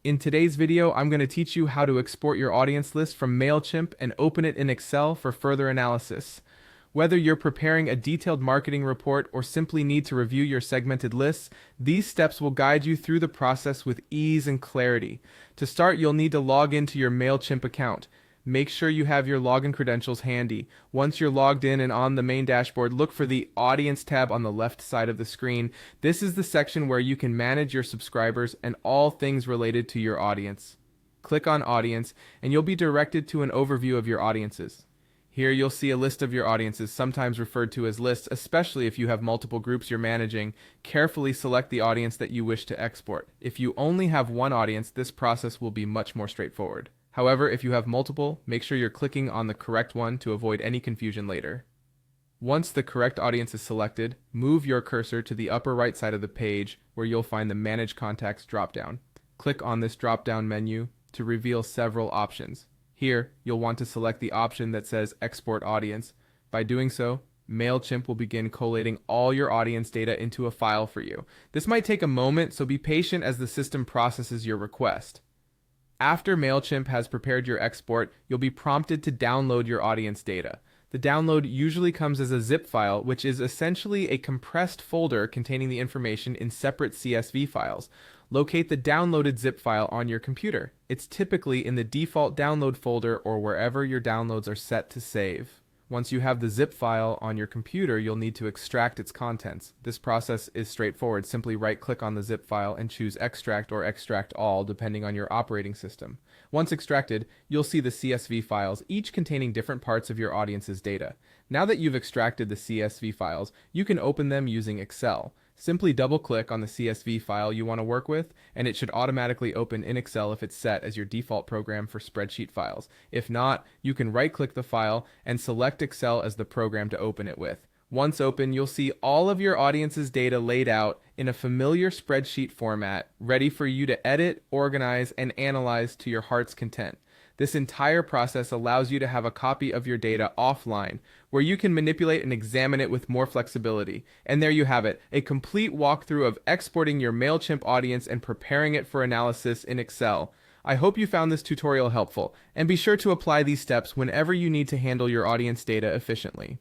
In today's video, I'm going to teach you how to export your audience list from Mailchimp and open it in Excel for further analysis. Whether you're preparing a detailed marketing report or simply need to review your segmented lists, these steps will guide you through the process with ease and clarity. To start, you'll need to log into your Mailchimp account. Make sure you have your login credentials handy. Once you're logged in and on the main dashboard, look for the Audience tab on the left side of the screen. This is the section where you can manage your subscribers and all things related to your audience. Click on Audience, and you'll be directed to an overview of your audiences. Here you'll see a list of your audiences, sometimes referred to as lists, especially if you have multiple groups you're managing. Carefully select the audience that you wish to export. If you only have one audience, this process will be much more straightforward. However, if you have multiple, make sure you're clicking on the correct one to avoid any confusion later. Once the correct audience is selected, move your cursor to the upper right side of the page where you'll find the Manage Contacts dropdown. Click on this drop-down menu to reveal several options. Here, you'll want to select the option that says Export Audience. By doing so, Mailchimp will begin collating all your audience data into a file for you. This might take a moment, so be patient as the system processes your request. After Mailchimp has prepared your export, you'll be prompted to download your audience data. The download usually comes as a zip file, which is essentially a compressed folder containing the information in separate CSV files. Locate the downloaded zip file on your computer. It's typically in the default download folder or wherever your downloads are set to save. Once you have the zip file on your computer, you'll need to extract its contents. This process is straightforward. Simply right-click on the zip file and choose Extract or Extract All, depending on your operating system. Once extracted, you'll see the CSV files, each containing different parts of your audience's data. Now that you've extracted the CSV files, you can open them using Excel. Simply double-click on the CSV file you want to work with, and it should automatically open in Excel if it's set as your default program for spreadsheet files. If not, you can right-click the file and select Excel as the program to open it with. Once open, you'll see all of your audience's data laid out in a familiar spreadsheet format, ready for you to edit, organize, and analyze to your heart's content. This entire process allows you to have a copy of your data offline, where you can manipulate and examine it with more flexibility. And there you have it, a complete walkthrough of exporting your Mailchimp audience and preparing it for analysis in Excel. I hope you found this tutorial helpful, and be sure to apply these steps whenever you need to handle your audience data efficiently.